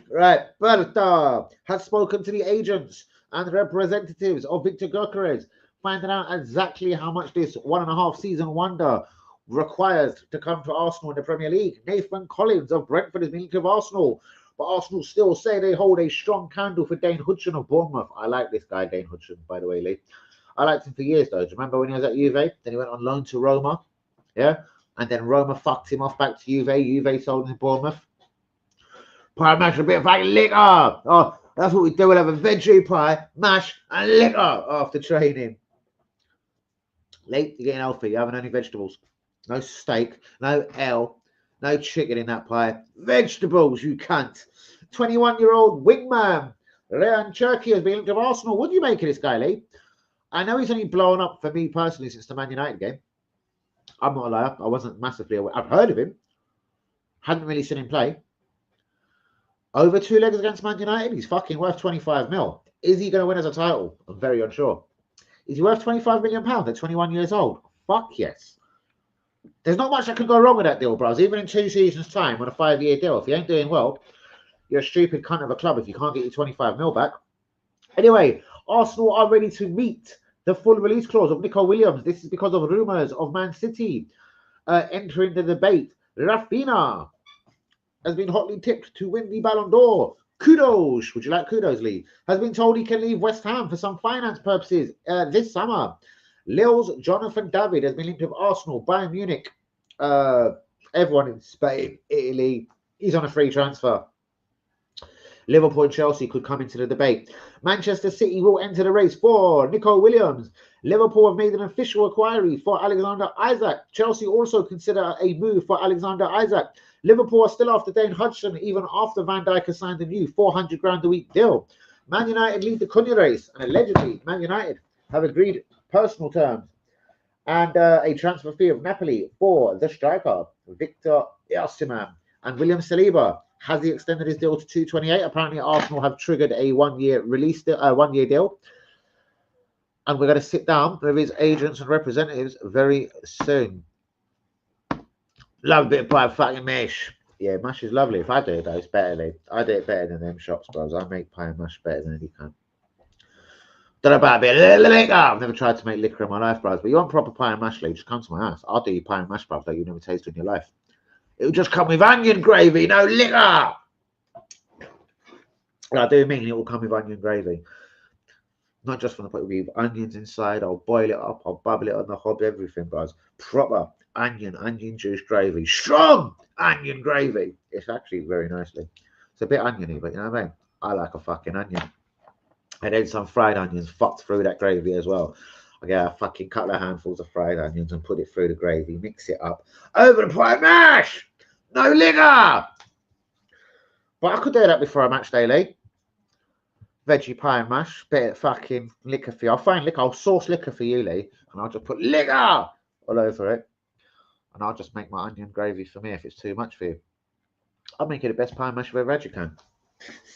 Right, Bertha has spoken to the agents and representatives of Victor Gyökeres, finding out exactly how much this 1.5 season wonder requires to come to Arsenal in the Premier League. Nathan Collins of Brentford has been linked with Arsenal, but Arsenal still say they hold a strong candle for Dane Hudson of Bournemouth. I like this guy, Dane Hudson, by the way, Lee. I liked him for years, though. Do you remember when he was at Juve? Then he went on loan to Roma, yeah? And then Roma fucked him off back to Juve. Juve sold him to Bournemouth. Pie mash, a bit of fucking liquor. Oh, that's what we do. We'll have a veggie pie, mash, and liquor after training. Late, you're getting healthy. You're having only vegetables. No steak, no L, no chicken in that pie. Vegetables, you cunt. 21-year-old wingman Ryan Cherky has been linked to Arsenal. What do you make of this guy, Lee? I know he's only blown up for me personally since the Man United game. I'm not a liar. I wasn't massively aware. I've heard of him. Hadn't really seen him play. Over 2 legs against Man United, he's fucking worth 25 mil. Is he going to win as a title? I'm very unsure. Is he worth £25 million at 21 years old? Fuck yes. There's not much that could go wrong with that deal, bros. Even in 2 seasons' time on a 5-year deal. If you ain't doing well, you're a stupid cunt of a club if you can't get your 25 mil back. Anyway, Arsenal are ready to meet the full release clause of Nico Williams. This is because of rumours of Man City entering the debate. Rafinha has been hotly tipped to win the Ballon d'Or. Kudos, would you like kudos, Lee? Has been told he can leave West Ham for some finance purposes this summer. Lille's Jonathan David has been linked with Arsenal, Bayern Munich, everyone in Spain, Italy. He's on a free transfer. Liverpool and Chelsea could come into the debate. Manchester City will enter the race for Nico Williams. Liverpool have made an official inquiry for Alexander Isak. Chelsea also consider a move for Alexander Isak. Liverpool are still after Dane Hudson, even after Van Dijk has signed a new 400 grand a week deal. Man United lead the Cunha race, and allegedly Man United have agreed personal terms and a transfer fee of Napoli for the striker Victor Osimhen. And William Saliba, has he extended his deal to 228? Apparently Arsenal have triggered a one-year deal. And we're going to sit down with his agents and representatives very soon. Love a bit of pie fucking mash. Yeah, mash is lovely. If I do it though, it's better. I do it better than them shops, bros. I make pie and mash better than any can. Don't know about a bit of liquor. I've never tried to make liquor in my life, bros. But you want proper pie and mash, Lee, just come to my house. I'll do you pie and mash, bros, that you've never tasted in your life. It'll just come with onion gravy, no liquor. I do mean it will come with onion gravy. Not just from the point of view of onions inside. I'll boil it up. I'll bubble it on the hob, everything, bros. Proper onion juice gravy. Strong onion gravy. It's actually very nicely. It's a bit oniony, but you know what I mean? I like a fucking onion. And then some fried onions fucked through that gravy as well. I get a fucking couple of handfuls of fried onions and put it through the gravy, mix it up. Over the pie mash! No liquor! But I could do that before a match day, Lee. Veggie pie and mash, bit of fucking liquor for you. I'll find liquor, I'll source liquor for you, Lee. And I'll just put liquor all over it. And I'll just make my onion gravy for me if it's too much for you. I'll make you the best pie and mash you've ever had, you can.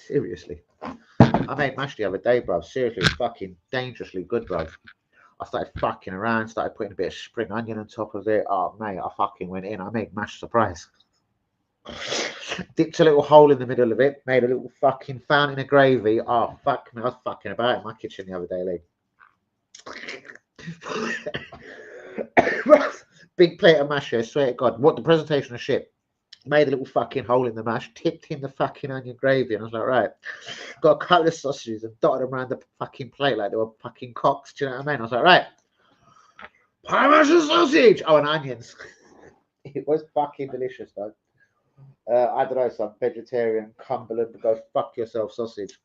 Seriously. I made mash the other day, bruv. Seriously, fucking dangerously good, bruv. I started fucking around, started putting a bit of spring onion on top of it. Oh, mate, I fucking went in. I made mash surprise. Dipped a little hole in the middle of it, made a little fucking fountain of gravy. Oh, fuck me. I was fucking about in my kitchen the other day, Lee. Big plate of mash here, swear to God. What the presentation of shit. Made a little fucking hole in the mash, tipped in the fucking onion gravy, and I was like, right, got a couple of sausages and dotted them around the fucking plate like they were fucking cocks. Do you know what I mean? I was like, right, pie mash and sausage. Oh, and onions. It was fucking delicious, though. I don't know, some vegetarian Cumberland, go fuck yourself sausage.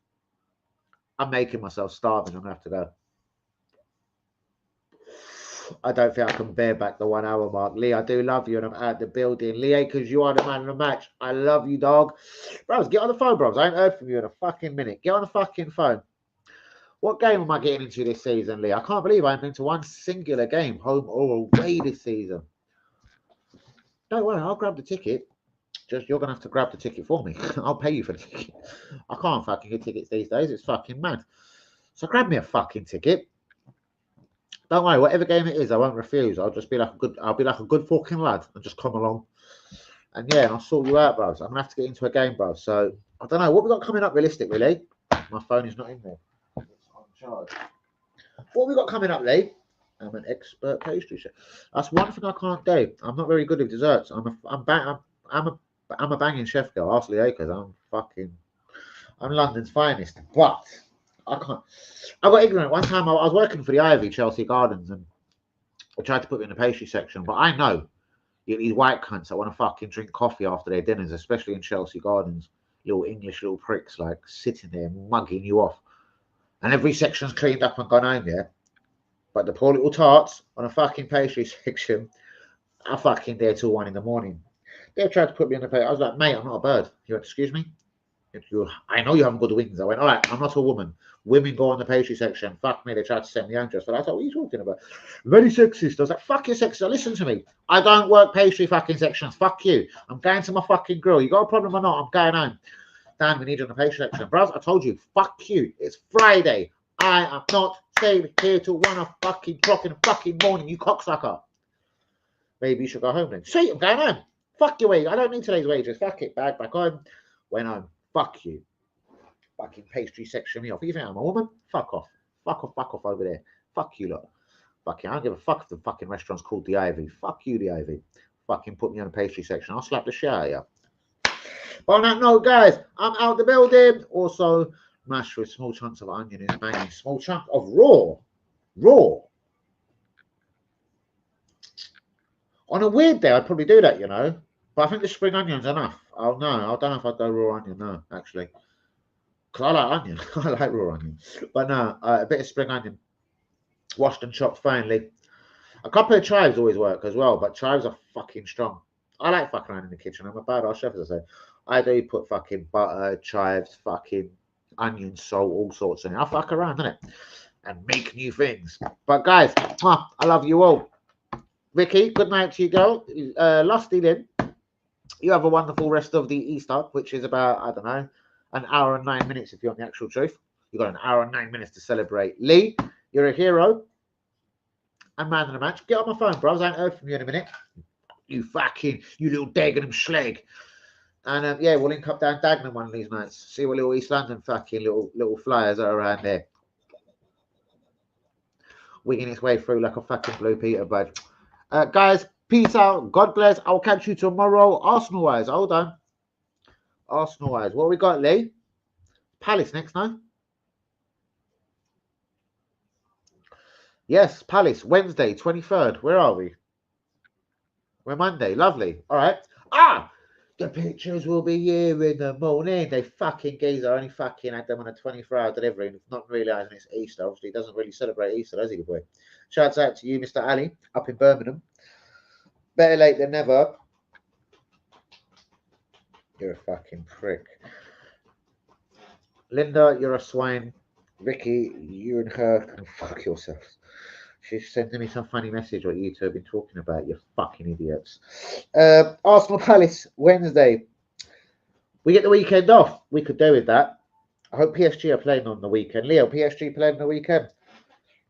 I'm making myself starving. I'm gonna have to go. I don't think I can bear back the 1 hour mark. Lee, I do love you and I'm out the building. Lee Akers, you are the man of the match. I love you, dog. Bros, get on the phone, bros. I ain't heard from you in a fucking minute. Get on the fucking phone. What game am I getting into this season, Lee? I can't believe I haven't been to one singular game, home or away this season. Don't worry, I'll grab the ticket. Just you're going to have to grab the ticket for me. I'll pay you for the ticket. I can't fucking get tickets these days. It's fucking mad. So grab me a fucking ticket. Don't worry, whatever game it is, I won't refuse. I'll just be like a good fucking lad and just come along. And yeah, and I'll sort you out, bros. I'm gonna have to get into a game, bro. So I don't know what we got coming up realistically, Lee. My phone is not in there. It's on charge. What we got coming up, Lee? I'm an expert pastry chef. That's one thing I can't do. I'm not very good with desserts. I'm a banging chef girl. Ask Lee Akers. I'm London's finest, but I can't. I got ignorant. One time I was working for the Ivy, Chelsea Gardens, and I tried to put me in the pastry section. But I know these white cunts that want to fucking drink coffee after their dinners, especially in Chelsea Gardens. Little English little pricks like sitting there mugging you off. And every section's cleaned up and gone home, yeah? But the poor little tarts on a fucking pastry section are fucking there till 1 in the morning. They tried to put me in the pastry. I was like, mate, I'm not a bird. He went, excuse me? I know you haven't got the wings. I went, all right, I'm not a woman. Women go on the pastry section. Fuck me, they tried to send me home just for that. I thought, what are you talking about? Very sexist. I was like, fuck your sexist. Listen to me. I don't work pastry fucking sections. Fuck you. I'm going to my fucking grill. You got a problem or not? I'm going home. Dan, we need you in the pastry section. Bros, I told you, fuck you. It's Friday. I am not staying here till 1 o'clock in the fucking morning, you cocksucker. Maybe you should go home then. Sweet, I'm going home. Fuck your wage. I don't need today's wages. Fuck it. Bag back home. Went home. Fuck you. Fucking pastry section me off. You think I'm a woman? Fuck off. Fuck off over there. Fuck you lot. Fucking, I don't give a fuck if the fucking restaurant's called the Ivy. Fuck you, the Ivy. Fucking put me on the pastry section. I'll slap the shit out of you. But on that note, guys, I'm out the building. Also, mash with small chunks of onion is banging. Small chunk of raw. On a weird day, I'd probably do that, you know. But I think the spring onion's enough. Oh no, I don't know if I'd go raw onion. No, actually. Because I like onion. I like raw onion. But no, a bit of spring onion. Washed and chopped finely. A couple of chives always work as well, but chives are fucking strong. I like fucking around in the kitchen. I'm a badass chef, as I say. I do put fucking butter, chives, fucking onion, salt, all sorts in it. I fuck around, innit? And make new things. But guys, I love you all. Vicky, good night to you, girl. Lusty Lynn, you have a wonderful rest of the Easter, which is about, I don't know, an hour and 9 minutes if you're on the actual truth. You've got an hour and 9 minutes to celebrate. Lee, you're a hero. And man of the match. Get on my phone, bros. I ain't heard from you in a minute. You little Dagenham schleg. And yeah, we'll link up down Dagenham one of these nights. See what little East London fucking little flyers are around there. Wigging its way through like a fucking Blue Peter, bud. Guys, peace out. God bless. I'll catch you tomorrow. Arsenal-wise. Hold on. Arsenal-wise. What we got, Lee? Palace next, no? Yes, Palace. Wednesday, 23rd. Where are we? We're Monday. Lovely. All right. The pictures will be here in the morning. They fucking geezer only fucking had them on a 24-hour delivery and not realising it's Easter. Obviously, he doesn't really celebrate Easter, does he, good boy? Shouts out to you, Mr. Ali, up in Birmingham. Better late than never. You're a fucking prick. Linda, you're a swine. Vicky, you and her can fuck yourselves. She's sending me some funny message what you two have been talking about, you fucking idiots. Arsenal Palace, Wednesday. We get the weekend off. We could do with that. I hope PSG are playing on the weekend. Leo, PSG playing on the weekend.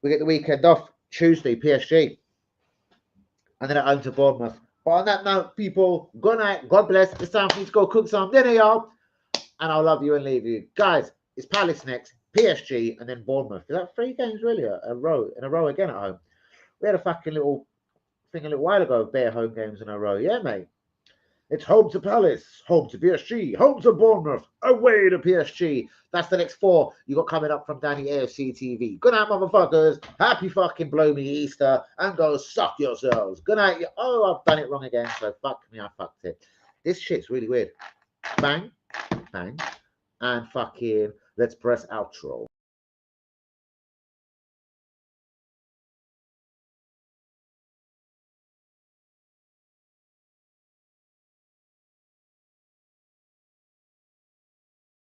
We get the weekend off. Tuesday, PSG. And then at home to Bournemouth. But on that note, people, good night. God bless. It's time for me to go cook some dinner, y'all. And I'll love you and leave you. Guys, it's Palace next. PSG and then Bournemouth. Is that 3 games really in a row again at home? We had a fucking little thing a little while ago, bare home games in a row. Yeah, mate. It's home to Palace, home to PSG, home to Bournemouth, away to PSG. That's the next 4 you got coming up from Danny AFC TV. Good night, motherfuckers. Happy fucking blow me Easter and go suck yourselves. Good night. Oh, I've done it wrong again, so fuck me, I fucked it. This shit's really weird. Bang, bang, and fucking let's press outro.